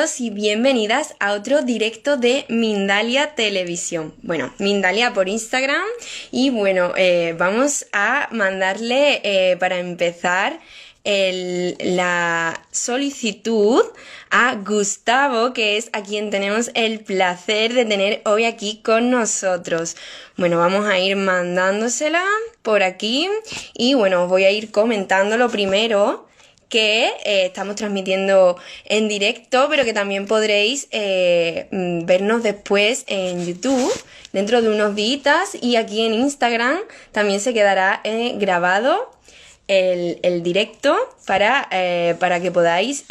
Bienvenidos y bienvenidas a otro directo de Mindalia Televisión. Bueno, Mindalia por Instagram y bueno, vamos a mandarle para empezar la solicitud a Gustavo, que es a quien tenemos el placer de tener hoy aquí con nosotros. Bueno, vamos a ir mandándosela por aquí y bueno, os voy a ir comentándolo primero que estamos transmitiendo en directo, pero que también podréis vernos después en YouTube dentro de unos días, y aquí en Instagram también se quedará grabado el directo para que podáis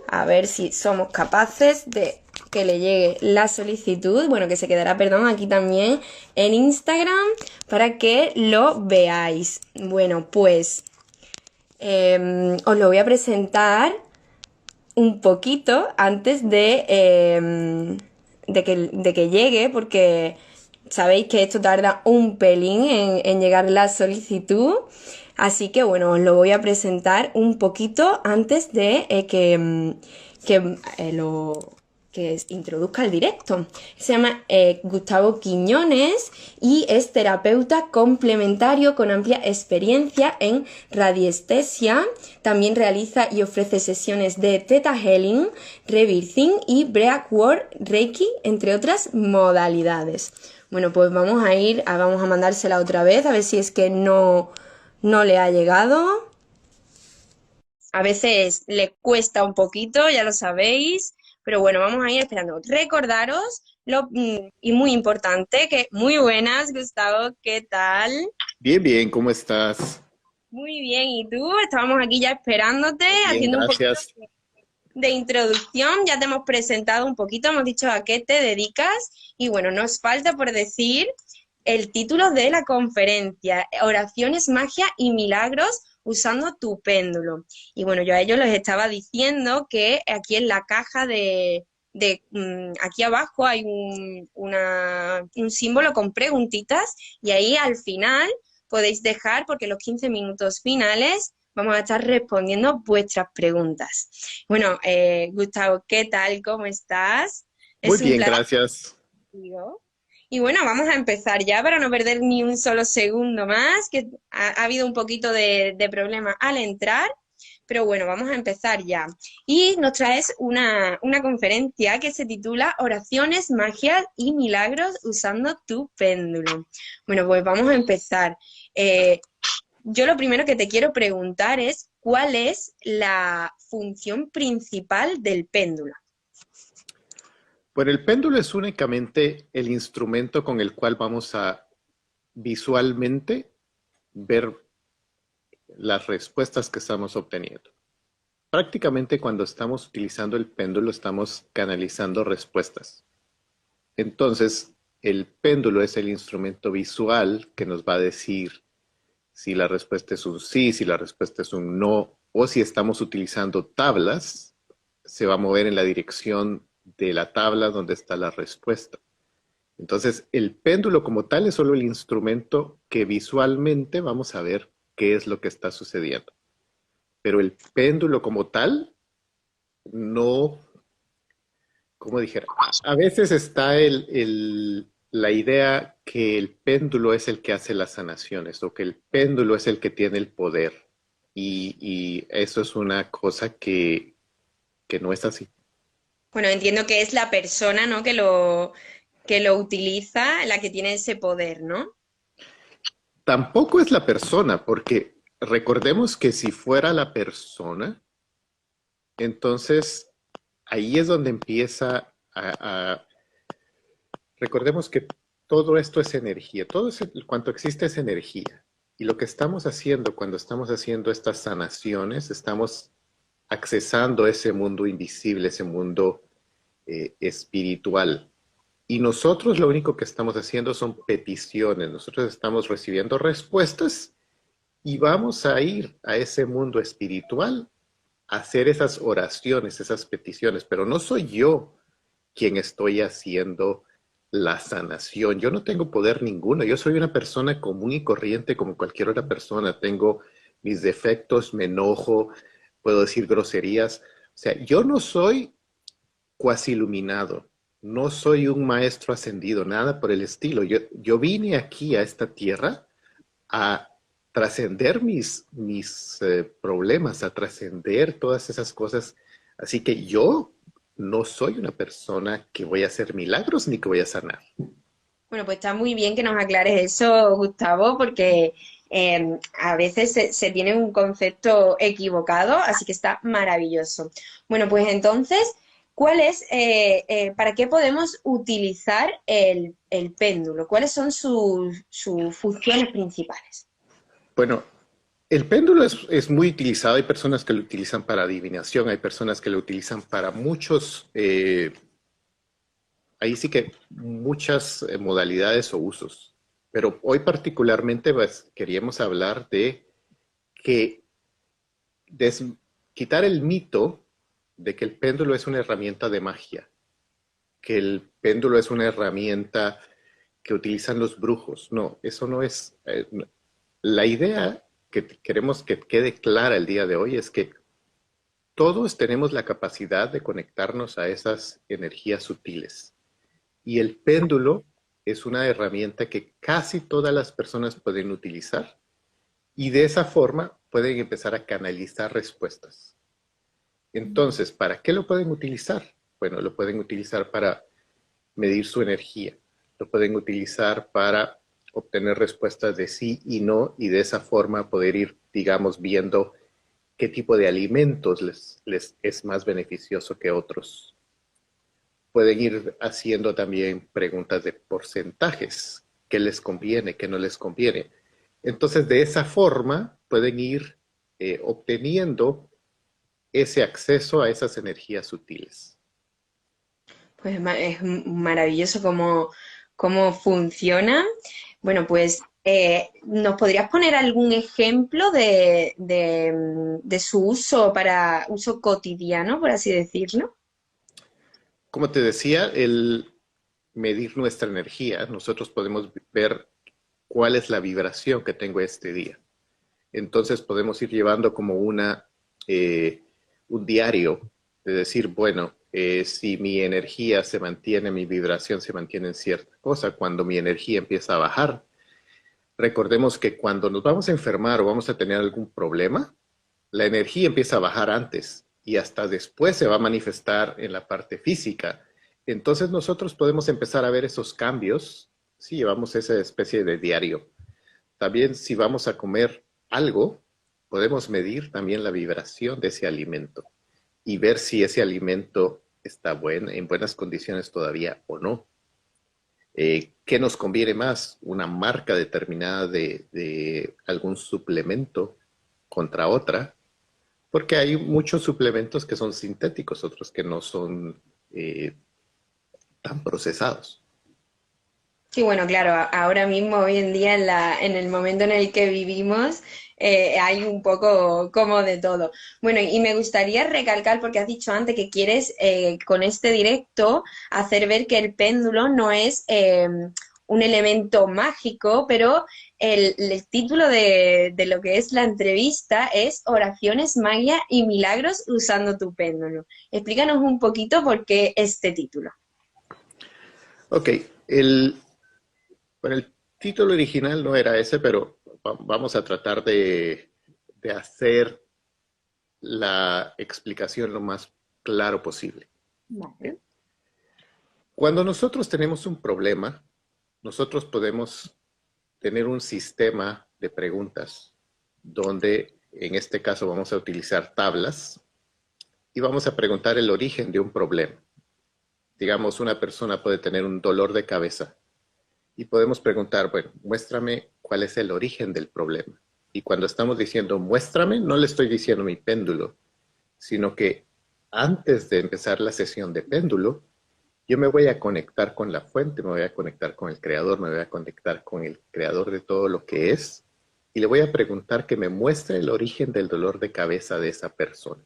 a ver si somos capaces de que le llegue la solicitud, bueno, que se quedará, perdón, aquí también en Instagram para que lo veáis. Bueno, pues os lo voy a presentar un poquito antes de que llegue, porque sabéis que esto tarda un pelín en llegar la solicitud. Así que bueno, os lo voy a presentar un poquito antes de que introduzca el directo. Se llama Gustavo Quiñones y es terapeuta complementario con amplia experiencia en radiestesia. También realiza y ofrece sesiones de Theta Healing, Rebirthing y Breathwork Reiki, entre otras modalidades. Bueno, pues vamos a mandársela otra vez, a ver si es que no le ha llegado. A veces le cuesta un poquito, ya lo sabéis, pero bueno, vamos a ir esperando. Recordaros y muy importante, que muy buenas, Gustavo, ¿qué tal? Bien, bien, ¿cómo estás? Muy bien, ¿y tú? Estábamos aquí ya esperándote, Muy bien, haciendo un poquito gracias. de introducción. Ya te hemos presentado un poquito, hemos dicho a qué te dedicas y bueno, nos falta por decir el título de la conferencia: Oraciones, magia y milagros usando tu péndulo. Y bueno, yo a ellos les estaba diciendo que aquí en la caja aquí abajo hay un símbolo con preguntitas, y ahí al final podéis dejar, porque los 15 minutos finales vamos a estar respondiendo vuestras preguntas. Bueno, Gustavo, ¿qué tal? ¿Cómo estás? Muy Es un bien, placer gracias. contigo. Y bueno, vamos a empezar ya para no perder ni un solo segundo más, que ha habido un poquito de problema al entrar, pero bueno, vamos a empezar ya. Y nos traes una conferencia que se titula Oraciones, magia y milagros usando tu péndulo. Bueno, pues vamos a empezar. Eh, yo lo primero que te quiero preguntar es, ¿cuál es la función principal del péndulo? Bueno, el péndulo es únicamente el instrumento con el cual vamos a visualmente ver las respuestas que estamos obteniendo. Prácticamente cuando estamos utilizando el péndulo estamos canalizando respuestas. Entonces, el péndulo es el instrumento visual que nos va a decir si la respuesta es un sí, si la respuesta es un no, o si estamos utilizando tablas, se va a mover en la dirección de la tabla donde está la respuesta. Entonces, el péndulo como tal es solo el instrumento que visualmente vamos a ver qué es lo que está sucediendo. Pero el péndulo como tal, no, como dijera, a veces está la idea que el péndulo es el que hace las sanaciones o que el péndulo es el que tiene el poder. Y eso es una cosa que no es así. Bueno, entiendo que es la persona, ¿no?, que lo utiliza, la que tiene ese poder, ¿no? Tampoco es la persona, porque recordemos que si fuera la persona, entonces ahí es donde empieza recordemos que todo esto es energía, cuanto existe es energía. Y lo que estamos haciendo cuando estamos haciendo estas sanaciones, estamos accesando ese mundo invisible, ese mundo espiritual. Y nosotros lo único que estamos haciendo son peticiones, nosotros estamos recibiendo respuestas y vamos a ir a ese mundo espiritual a hacer esas oraciones, esas peticiones, pero no soy yo quien estoy haciendo la sanación. Yo no tengo poder ninguno, yo soy una persona común y corriente como cualquier otra persona. Tengo mis defectos, me enojo, puedo decir groserías. sea, yo no soy cuasi iluminado, no soy un maestro ascendido, nada por el estilo. Yo vine aquí a esta tierra a trascender mis problemas, a trascender todas esas cosas. Así que yo no soy una persona que voy a hacer milagros ni que voy a sanar. Bueno, pues está muy bien que nos aclares eso, Gustavo, porque a veces se tiene un concepto equivocado, así que está maravilloso. Bueno, pues entonces, ¿cuál es, para qué podemos utilizar el péndulo? ¿Cuáles son sus funciones principales? Bueno, el péndulo es muy utilizado. Hay personas que lo utilizan para adivinación, hay personas que lo utilizan para muchos, ahí sí que muchas modalidades o usos. Pero hoy particularmente pues, queríamos hablar de que quitar el mito de que el péndulo es una herramienta de magia, que el péndulo es una herramienta que utilizan los brujos. No, eso no es. La idea que queremos que quede clara el día de hoy es que todos tenemos la capacidad de conectarnos a esas energías sutiles. Y el péndulo es una herramienta que casi todas las personas pueden utilizar y de esa forma pueden empezar a canalizar respuestas. Entonces, ¿para qué lo pueden utilizar? Bueno, lo pueden utilizar para medir su energía, lo pueden utilizar para obtener respuestas de sí y no y de esa forma poder ir, digamos, viendo qué tipo de alimentos les es más beneficioso que otros. Pueden ir haciendo también preguntas de porcentajes, qué les conviene, qué no les conviene. Entonces, de esa forma pueden ir obteniendo ese acceso a esas energías sutiles. Pues es maravilloso cómo funciona. Bueno, pues ¿nos podrías poner algún ejemplo de su uso para uso cotidiano, por así decirlo? Como te decía, el medir nuestra energía, nosotros podemos ver cuál es la vibración que tengo este día. Entonces podemos ir llevando como un diario de decir, bueno, si mi energía se mantiene, mi vibración se mantiene en cierta cosa, cuando mi energía empieza a bajar, recordemos que cuando nos vamos a enfermar o vamos a tener algún problema, la energía empieza a bajar antes y hasta después se va a manifestar en la parte física. Entonces nosotros podemos empezar a ver esos cambios si llevamos esa especie de diario. También si vamos a comer algo, podemos medir también la vibración de ese alimento y ver si ese alimento está en buenas condiciones todavía o no. ¿Qué nos conviene más? ¿Una marca determinada de algún suplemento contra otra? Porque hay muchos suplementos que son sintéticos, otros que no son tan procesados. Sí, bueno, claro, ahora mismo, hoy en día, en el momento en el que vivimos, hay un poco como de todo. Bueno, y me gustaría recalcar, porque has dicho antes que quieres con este directo hacer ver que el péndulo no es un elemento mágico, pero el título de lo que es la entrevista es Oraciones, magia y milagros usando tu péndulo. Explícanos un poquito por qué este título. Ok, bueno, el título original no era ese, pero vamos a tratar de hacer la explicación lo más claro posible. Vale. Cuando nosotros tenemos un problema, nosotros podemos tener un sistema de preguntas donde en este caso vamos a utilizar tablas y vamos a preguntar el origen de un problema. Digamos, una persona puede tener un dolor de cabeza y podemos preguntar, bueno, muéstrame cuál es el origen del problema. Y cuando estamos diciendo muéstrame, no le estoy diciendo mi péndulo, sino que antes de empezar la sesión de péndulo, yo me voy a conectar con la fuente, me voy a conectar con el creador, me voy a conectar con el creador de todo lo que es y le voy a preguntar que me muestre el origen del dolor de cabeza de esa persona.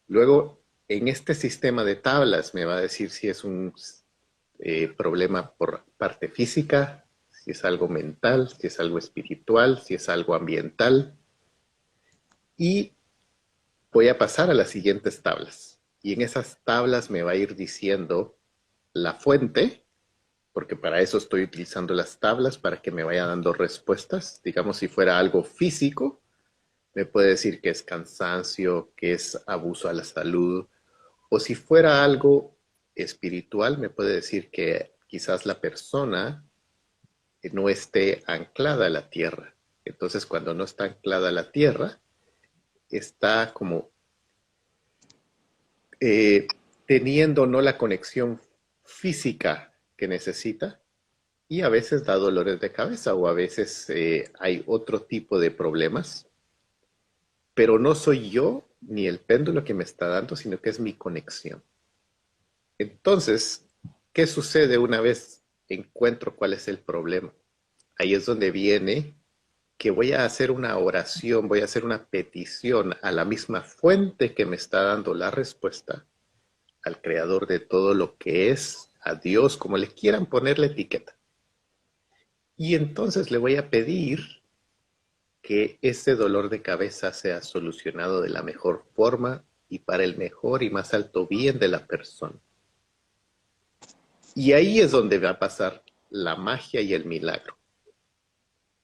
Luego, en este sistema de tablas me va a decir si es un problema por parte física, si es algo mental, si es algo espiritual, si es algo ambiental. Y voy a pasar a las siguientes tablas. Y en esas tablas me va a ir diciendo la fuente, porque para eso estoy utilizando las tablas, para que me vaya dando respuestas. Digamos, si fuera algo físico, me puede decir que es cansancio, que es abuso a la salud, o si fuera algo espiritual, me puede decir que quizás la persona no esté anclada a la tierra. Entonces, cuando no está anclada a la tierra, está como teniendo no la conexión física que necesita, y a veces da dolores de cabeza o a veces hay otro tipo de problemas, pero no soy yo ni el péndulo que me está dando, sino que es mi conexión. Entonces, ¿qué sucede una vez encuentro cuál es el problema? Ahí es donde viene que voy a hacer una oración, voy a hacer una petición a la misma fuente que me está dando la respuesta, al creador de todo lo que es, a Dios, como le quieran poner la etiqueta. Y entonces le voy a pedir que ese dolor de cabeza sea solucionado de la mejor forma y para el mejor y más alto bien de la persona. Y ahí es donde va a pasar la magia y el milagro.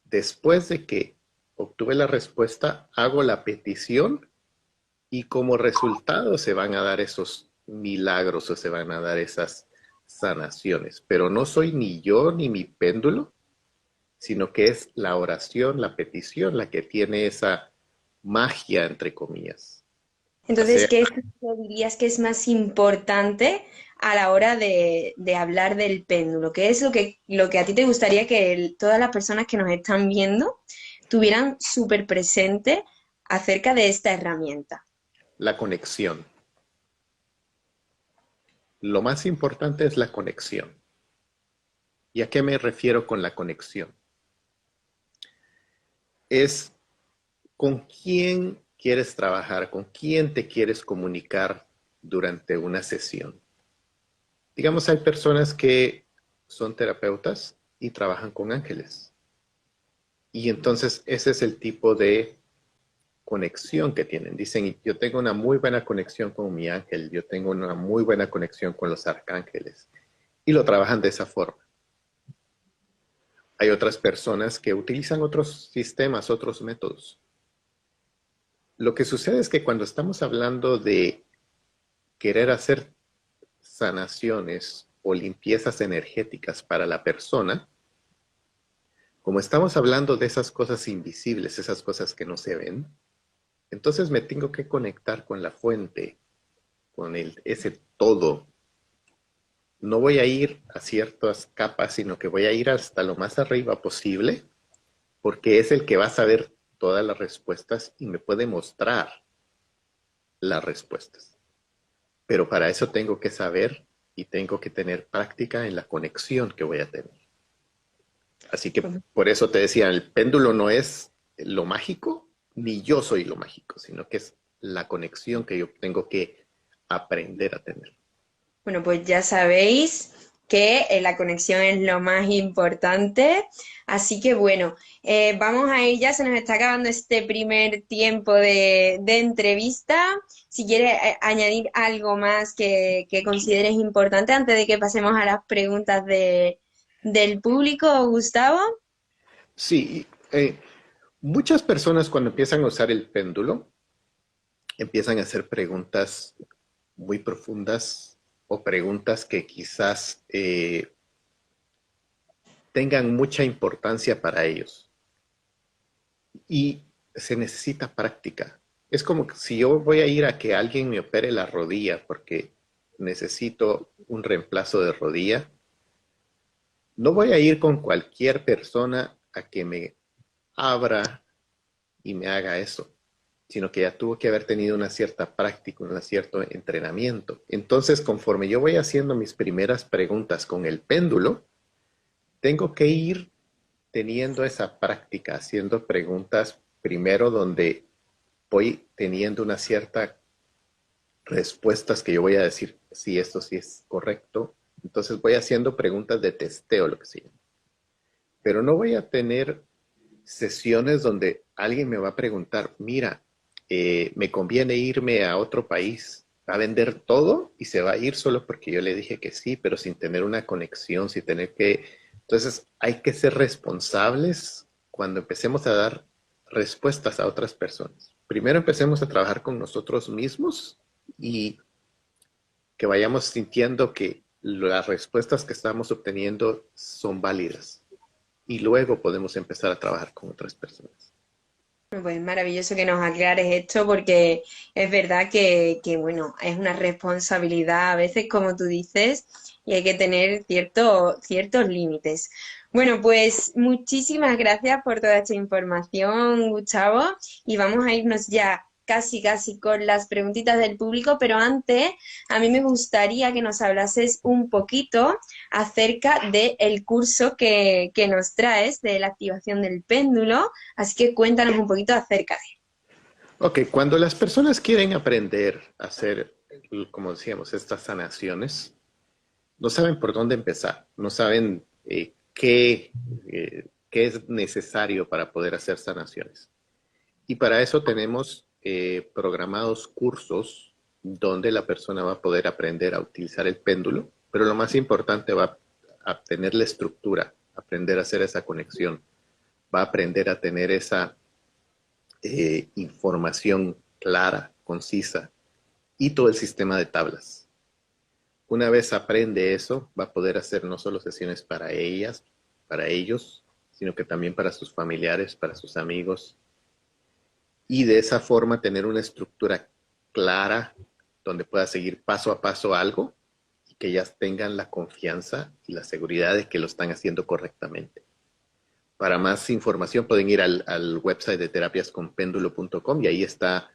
Después de que obtuve la respuesta, hago la petición y como resultado se van a dar esos milagros o se van a dar esas sanaciones. Pero no soy ni yo ni mi péndulo, sino que es la oración, la petición, la que tiene esa magia, entre comillas. O Entonces, sea, ¿qué dirías que es más importante a la hora de hablar del péndulo? ¿Qué es lo que a ti te gustaría que todas las personas que nos están viendo tuvieran súper presente acerca de esta herramienta? la conexión. Lo más importante es la conexión. ¿Y a qué me refiero con la conexión? Es con quién quieres trabajar, con quién te quieres comunicar durante una sesión. Digamos, hay personas que son terapeutas y trabajan con ángeles. Y entonces ese es el tipo de conexión que tienen. Dicen, yo tengo una muy buena conexión con mi ángel, yo tengo una muy buena conexión con los arcángeles. Y lo trabajan de esa forma. Hay otras personas que utilizan otros sistemas, otros métodos. Lo que sucede es que cuando estamos hablando de querer hacer sanaciones o limpiezas energéticas para la persona, como estamos hablando de esas cosas invisibles, esas cosas que no se ven, entonces me tengo que conectar con la fuente, con ese todo. No voy a ir a ciertas capas, sino que voy a ir hasta lo más arriba posible, porque es el que va a saber todas las respuestas y me puede mostrar las respuestas. Pero para eso tengo que saber y tengo que tener práctica en la conexión que voy a tener. Así que por eso te decía, el péndulo no es lo mágico, ni yo soy lo mágico, sino que es la conexión que yo tengo que aprender a tener. Bueno, pues ya sabéis que la conexión es lo más importante. Así que bueno, vamos a ir ya, se nos está acabando este primer tiempo de entrevista. Si quieres añadir algo más que consideres importante antes de que pasemos a las preguntas del público, Gustavo. Sí, muchas personas cuando empiezan a usar el péndulo, empiezan a hacer preguntas muy profundas o preguntas que quizás tengan mucha importancia para ellos. Y se necesita práctica. Es como si yo voy a ir a que alguien me opere la rodilla porque necesito un reemplazo de rodilla. No voy a ir con cualquier persona a que me abra y me haga eso, sino que ya tuvo que haber tenido una cierta práctica, un cierto entrenamiento. Entonces, conforme yo voy haciendo mis primeras preguntas con el péndulo, tengo que ir teniendo esa práctica, haciendo preguntas primero donde voy teniendo una cierta respuestas que yo voy a decir si esto sí es correcto. Entonces voy haciendo preguntas de testeo, lo que se llama. Pero no voy a tener sesiones donde alguien me va a preguntar, mira, me conviene irme a otro país a vender todo y se va a ir solo porque yo le dije que sí, pero sin tener una conexión, sin tener que... Entonces hay que ser responsables cuando empecemos a dar respuestas a otras personas. Primero empecemos a trabajar con nosotros mismos y que vayamos sintiendo que las respuestas que estamos obteniendo son válidas. Y luego podemos empezar a trabajar con otras personas. Pues maravilloso que nos aclares esto porque es verdad bueno, es una responsabilidad a veces, como tú dices, y hay que tener ciertos límites. Bueno, pues muchísimas gracias por toda esta información, Gustavo, y vamos a irnos ya casi con las preguntitas del público, pero antes a mí me gustaría que nos hablases un poquito acerca del curso que nos traes de la activación del péndulo. Así que cuéntanos un poquito acerca de él. Ok, cuando las personas quieren aprender a hacer, como decíamos, estas sanaciones, no saben por dónde empezar, no saben qué es necesario para poder hacer sanaciones. Y para eso tenemos programados cursos donde la persona va a poder aprender a utilizar el péndulo, pero lo más importante va a tener la estructura, aprender a hacer esa conexión, va a aprender a tener esa información clara, concisa y todo el sistema de tablas. Una vez aprende eso, va a poder hacer no solo sesiones para ellas, para ellos, sino que también para sus familiares, para sus amigos. Y de esa forma tener una estructura clara donde pueda seguir paso a paso algo y que ellas tengan la confianza y la seguridad de que lo están haciendo correctamente. Para más información pueden ir al website de terapiasconpendulo.com y ahí está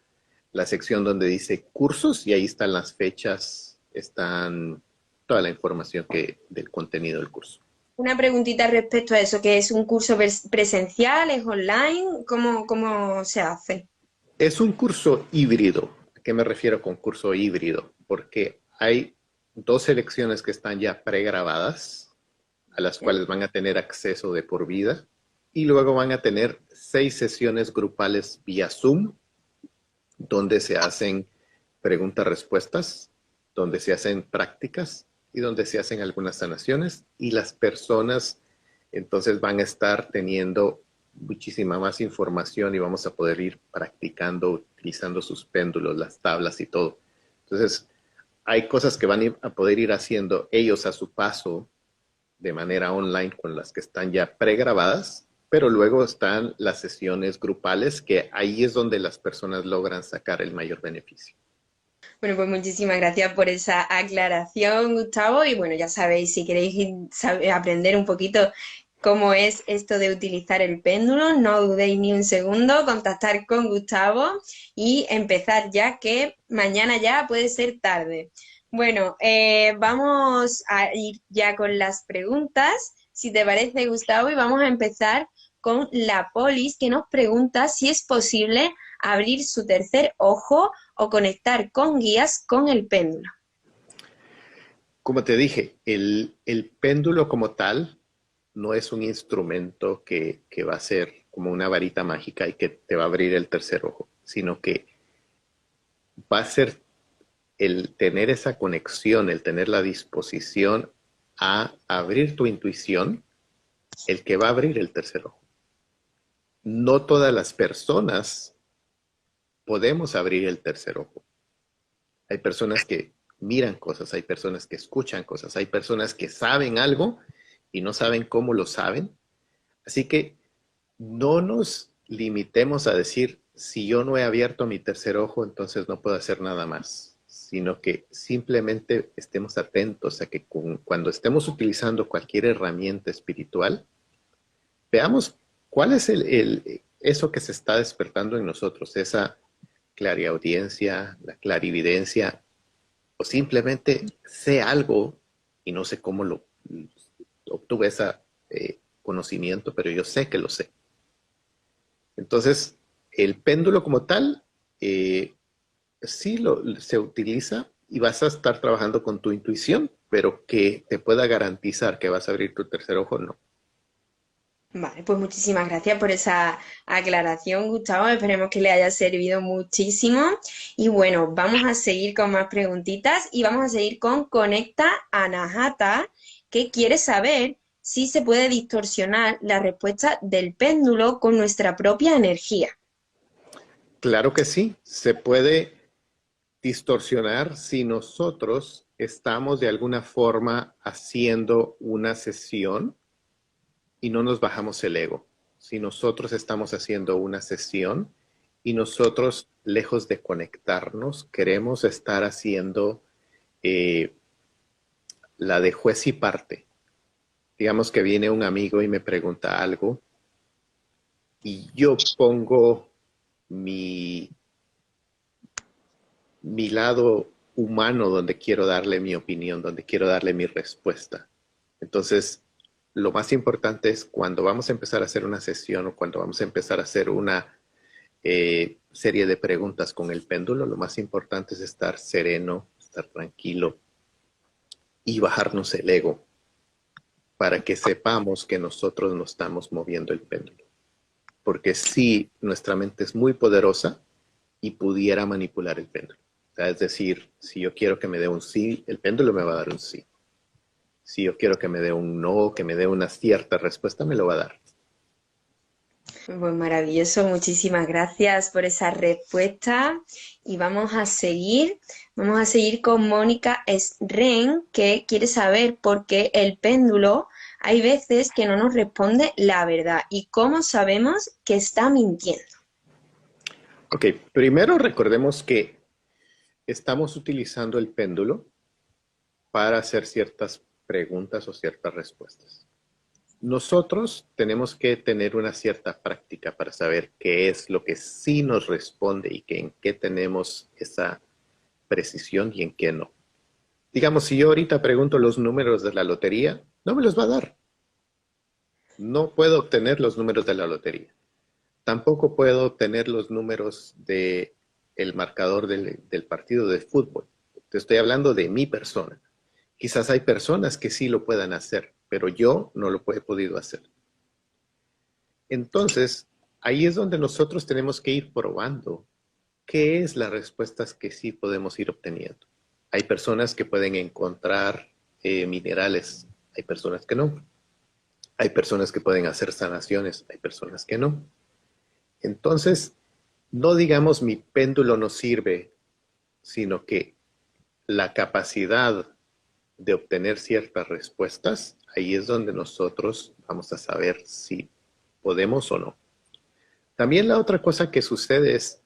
la sección donde dice cursos y ahí están las fechas, están toda la información del contenido del curso. Una preguntita respecto a eso, que es un curso presencial, es online, ¿cómo se hace? Es un curso híbrido. ¿A qué me refiero con curso híbrido? Porque hay 2 lecciones que están ya pregrabadas, a las cuales van a tener acceso de por vida, y luego van a tener 6 sesiones grupales vía Zoom, donde se hacen preguntas-respuestas, donde se hacen prácticas y donde se hacen algunas sanaciones, y las personas entonces van a estar teniendo muchísima más información y vamos a poder ir practicando, utilizando sus péndulos, las tablas y todo. Entonces, hay cosas que van a poder ir haciendo ellos a su paso de manera online con las que están ya pregrabadas, pero luego están las sesiones grupales, que ahí es donde las personas logran sacar el mayor beneficio. Bueno, pues muchísimas gracias por esa aclaración, Gustavo. Y bueno, ya sabéis, si queréis aprender un poquito cómo es esto de utilizar el péndulo, no dudéis ni un segundo, contactar con Gustavo y empezar ya, que mañana ya puede ser tarde. Bueno, vamos a ir ya con las preguntas, si te parece, Gustavo, y vamos a empezar con la Polis, que nos pregunta si es posible abrir su tercer ojo o conectar con guías con el péndulo. Como te dije, el péndulo como tal no es un instrumento que va a ser como una varita mágica y que te va a abrir el tercer ojo, sino que va a ser el tener esa conexión, el tener la disposición a abrir tu intuición, el que va a abrir el tercer ojo. No todas las personas podemos abrir el tercer ojo. Hay personas que miran cosas, hay personas que escuchan cosas, hay personas que saben algo y no saben cómo lo saben. Así que no nos limitemos a decir, si yo no he abierto mi tercer ojo, entonces no puedo hacer nada más, sino que simplemente estemos atentos a que cuando estemos utilizando cualquier herramienta espiritual, veamos cuál es eso que se está despertando en nosotros, esa clariaudiencia, la clarividencia, o simplemente sé algo y no sé cómo obtuve ese conocimiento, pero yo sé que lo sé. Entonces, el péndulo como tal, sí se utiliza y vas a estar trabajando con tu intuición, pero que te pueda garantizar que vas a abrir tu tercer ojo, no. Vale, pues muchísimas gracias por esa aclaración, Gustavo. Esperemos que le haya servido muchísimo. Y bueno, vamos a seguir con más preguntitas y vamos a seguir con Conecta Anahata, que quiere saber si se puede distorsionar la respuesta del péndulo con nuestra propia energía. Claro que sí, se puede distorsionar si nosotros estamos de alguna forma haciendo una sesión y no nos bajamos el ego. Si nosotros estamos haciendo una sesión y nosotros, lejos de conectarnos, queremos estar haciendo eh, la de juez y parte. Digamos que viene un amigo y me pregunta algo y yo pongo mi, mi lado humano donde quiero darle mi opinión, donde quiero darle mi respuesta. Entonces, lo más importante es cuando vamos a empezar a hacer una sesión o cuando vamos a empezar a hacer una serie de preguntas con el péndulo, lo más importante es estar sereno, estar tranquilo y bajarnos el ego para que sepamos que nosotros no estamos moviendo el péndulo. Porque sí, nuestra mente es muy poderosa y pudiera manipular el péndulo. O sea, es decir, si yo quiero que me dé un sí, el péndulo me va a dar un sí. Si yo quiero que me dé un no, que me dé una cierta respuesta, me lo va a dar. Pues maravilloso, muchísimas gracias por esa respuesta. Y vamos a seguir con Mónica Sren, que quiere saber por qué el péndulo hay veces que no nos responde la verdad y cómo sabemos que está mintiendo. Ok, primero recordemos que estamos utilizando el péndulo para hacer ciertas preguntas o ciertas respuestas. Nosotros tenemos que tener una cierta práctica para saber qué es lo que sí nos responde y que en qué tenemos esa precisión y en qué no. Digamos, si yo ahorita pregunto los números de la lotería, no me los va a dar. No puedo obtener los números de la lotería. Tampoco puedo obtener los números del marcador del partido de fútbol. Te estoy hablando de mi persona. Quizás hay personas que sí lo puedan hacer, pero yo no lo he podido hacer. Entonces, ahí es donde nosotros tenemos que ir probando qué es las respuestas que sí podemos ir obteniendo. Hay personas que pueden encontrar minerales, hay personas que no. Hay personas que pueden hacer sanaciones, hay personas que no. Entonces, no digamos mi péndulo no sirve, sino que la capacidad de obtener ciertas respuestas, ahí es donde nosotros vamos a saber si podemos o no. También la otra cosa que sucede es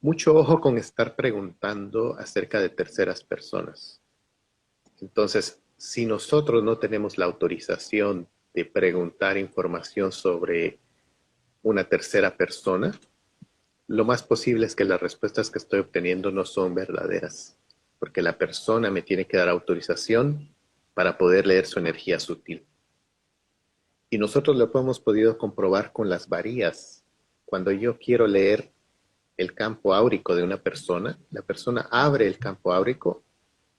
mucho ojo con estar preguntando acerca de terceras personas. Entonces, si nosotros no tenemos la autorización de preguntar información sobre una tercera persona, lo más posible es que las respuestas que estoy obteniendo no son verdaderas, porque la persona me tiene que dar autorización para poder leer su energía sutil. Y nosotros lo hemos podido comprobar con las varías. Cuando yo quiero leer el campo áurico de una persona, la persona abre el campo áurico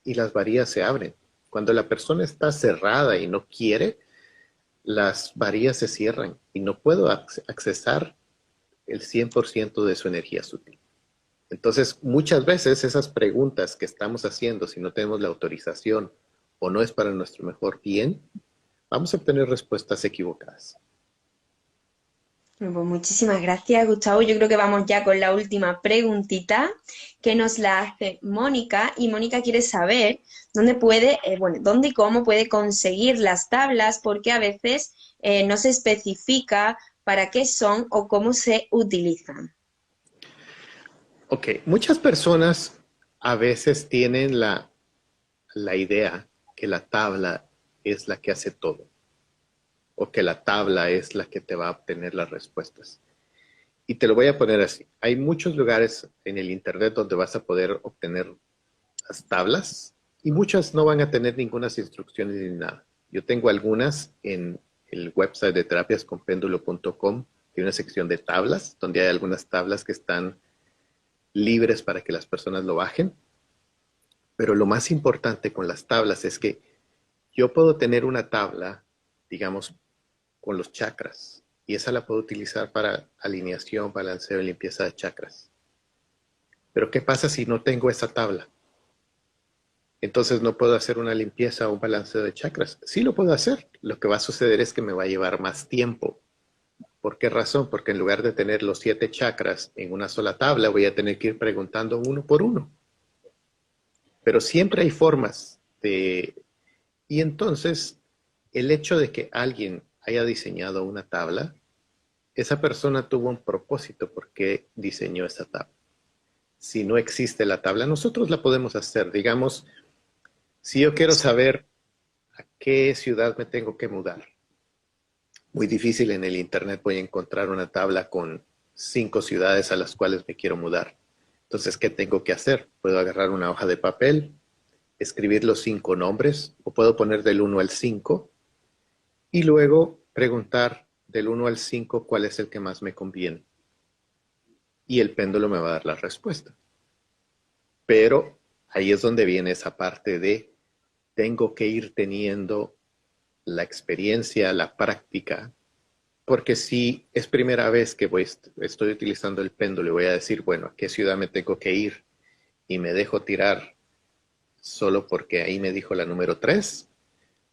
y las varías se abren. Cuando la persona está cerrada y no quiere, las varías se cierran y no puedo accesar el 100% de su energía sutil. Entonces, muchas veces esas preguntas que estamos haciendo, si no tenemos la autorización o no es para nuestro mejor bien, vamos a obtener respuestas equivocadas. Bueno, pues muchísimas gracias, Gustavo. Yo creo que vamos ya con la última preguntita que nos la hace Mónica y Mónica quiere saber dónde puede, dónde y cómo puede conseguir las tablas porque a veces no se especifica para qué son o cómo se utilizan. Ok, muchas personas a veces tienen la idea que la tabla es la que hace todo o que la tabla es la que te va a obtener las respuestas. Y te lo voy a poner así. Hay muchos lugares en el internet donde vas a poder obtener las tablas y muchas no van a tener ninguna instrucciones ni nada. Yo tengo algunas en el website de terapiasconpendulo.com. Tiene una sección de tablas donde hay algunas tablas que están libres para que las personas lo bajen. Pero lo más importante con las tablas es que yo puedo tener una tabla, digamos, con los chakras. Y esa la puedo utilizar para alineación, balanceo y limpieza de chakras. Pero ¿qué pasa si no tengo esa tabla? Entonces no puedo hacer una limpieza o un balanceo de chakras. Sí lo puedo hacer. Lo que va a suceder es que me va a llevar más tiempo. ¿Por qué razón? Porque en lugar de tener los 7 chakras en una sola tabla, voy a tener que ir preguntando uno por uno. Pero siempre hay formas de... Y entonces, el hecho de que alguien haya diseñado una tabla, esa persona tuvo un propósito porque diseñó esa tabla. Si no existe la tabla, nosotros la podemos hacer. Digamos, si yo quiero saber a qué ciudad me tengo que mudar, muy difícil en el internet voy a encontrar una tabla con 5 ciudades a las cuales me quiero mudar. Entonces, ¿qué tengo que hacer? Puedo agarrar una hoja de papel, escribir los 5 nombres, o puedo poner del 1 al 5, y luego preguntar del 1 al 5 cuál es el que más me conviene. Y el péndulo me va a dar la respuesta. Pero ahí es donde viene esa parte de tengo que ir teniendo la experiencia, la práctica, porque si es primera vez que estoy utilizando el péndulo y voy a decir, bueno, ¿a qué ciudad me tengo que ir? Y me dejo tirar solo porque ahí me dijo la número 3,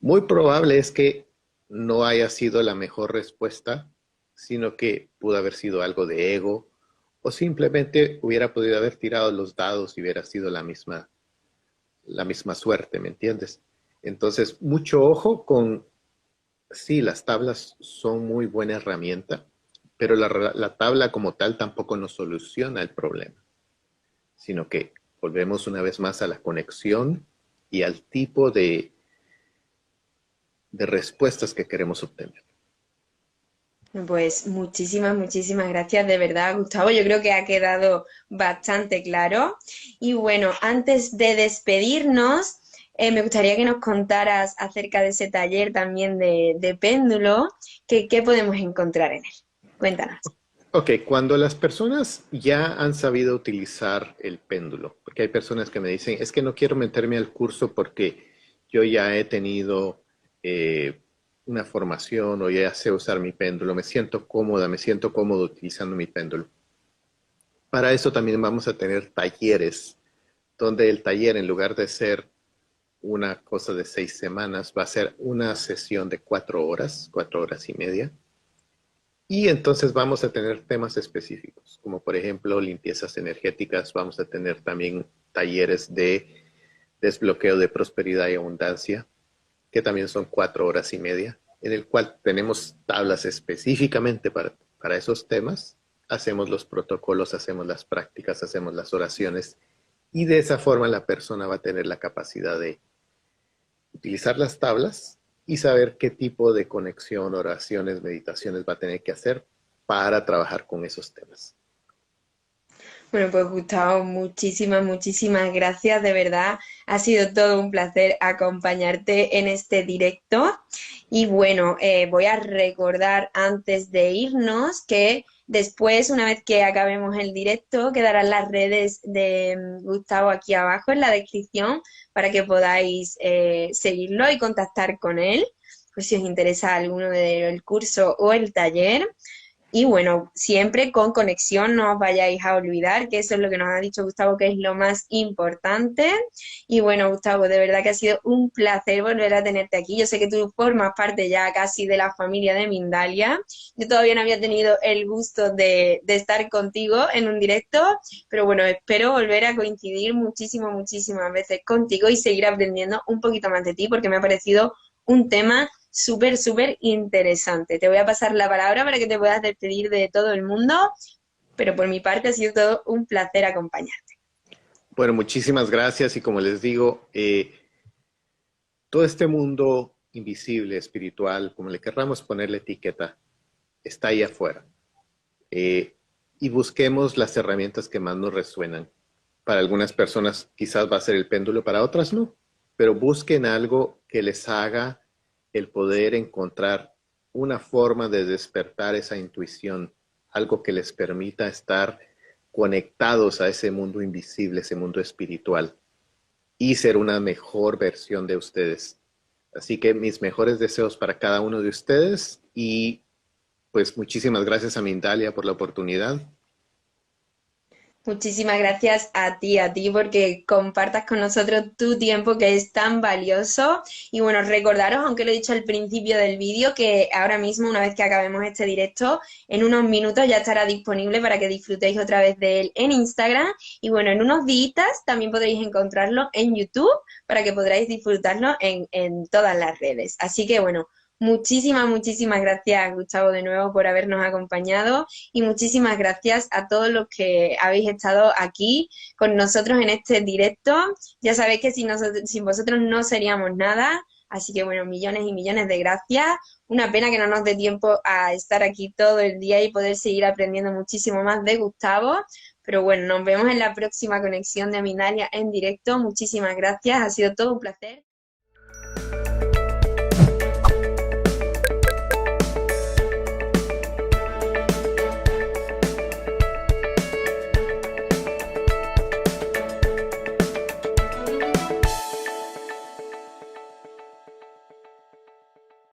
muy probable es que no haya sido la mejor respuesta, sino que pudo haber sido algo de ego, o simplemente hubiera podido haber tirado los dados y hubiera sido la misma suerte, ¿me entiendes? Entonces, mucho ojo con, sí, las tablas son muy buena herramienta, pero la tabla como tal tampoco nos soluciona el problema, sino que volvemos una vez más a la conexión y al tipo de respuestas que queremos obtener. Pues muchísimas, muchísimas gracias, de verdad, Gustavo. Yo creo que ha quedado bastante claro. Y bueno, antes de despedirnos, me gustaría que nos contaras acerca de ese taller también de péndulo, ¿qué podemos encontrar en él? Cuéntanos. Ok, cuando las personas ya han sabido utilizar el péndulo, porque hay personas que me dicen, es que no quiero meterme al curso porque yo ya he tenido una formación o ya sé usar mi péndulo, me siento cómoda, me siento cómodo utilizando mi péndulo. Para eso también vamos a tener talleres, donde el taller, en lugar de ser una cosa de 6 semanas, va a ser una sesión de 4 horas y media. Y entonces vamos a tener temas específicos, como por ejemplo limpiezas energéticas. Vamos a tener también talleres de desbloqueo de prosperidad y abundancia, que también son 4 horas y media, en el cual tenemos tablas específicamente para esos temas. Hacemos los protocolos, hacemos las prácticas, hacemos las oraciones, y de esa forma la persona va a tener la capacidad de utilizar las tablas y saber qué tipo de conexión, oraciones, meditaciones va a tener que hacer para trabajar con esos temas. Bueno, pues Gustavo, muchísimas, muchísimas gracias, de verdad. Ha sido todo un placer acompañarte en este directo. Y bueno, voy a recordar antes de irnos que después, una vez que acabemos el directo, quedarán las redes de Gustavo aquí abajo en la descripción para que podáis seguirlo y contactar con él, pues si os interesa alguno del curso o el taller. Y bueno, siempre con conexión, no os vayáis a olvidar, que eso es lo que nos ha dicho Gustavo, que es lo más importante. Y bueno, Gustavo, de verdad que ha sido un placer volver a tenerte aquí. Yo sé que tú formas parte ya casi de la familia de Mindalia. Yo todavía no había tenido el gusto de estar contigo en un directo, pero bueno, espero volver a coincidir muchísimas veces contigo y seguir aprendiendo un poquito más de ti, porque me ha parecido un tema súper, súper interesante. Te voy a pasar la palabra para que te puedas despedir de todo el mundo, pero por mi parte ha sido todo un placer acompañarte. Bueno, muchísimas gracias y como les digo, todo este mundo invisible, espiritual, como le querramos poner la etiqueta, está ahí afuera. Y busquemos las herramientas que más nos resuenan. Para algunas personas quizás va a ser el péndulo, para otras no, pero busquen algo que les haga el poder encontrar una forma de despertar esa intuición, algo que les permita estar conectados a ese mundo invisible, ese mundo espiritual, y ser una mejor versión de ustedes. Así que mis mejores deseos para cada uno de ustedes Y pues muchísimas gracias a Mindalia por la oportunidad. Muchísimas gracias a ti, porque compartas con nosotros tu tiempo que es tan valioso. Y bueno, recordaros, aunque lo he dicho al principio del vídeo, que ahora mismo, una vez que acabemos este directo, en unos minutos ya estará disponible para que disfrutéis otra vez de él en Instagram. Y bueno, en unos días también podréis encontrarlo en YouTube para que podráis disfrutarlo en todas las redes. Así que bueno. Muchísimas gracias, Gustavo, de nuevo por habernos acompañado y muchísimas gracias a todos los que habéis estado aquí con nosotros en este directo. Ya sabéis que sin vosotros no seríamos nada, así que bueno, millones y millones de gracias. Una pena que no nos dé tiempo a estar aquí todo el día y poder seguir aprendiendo muchísimo más de Gustavo. Pero bueno, nos vemos en la próxima conexión de Mindalia en directo. Muchísimas gracias, ha sido todo un placer.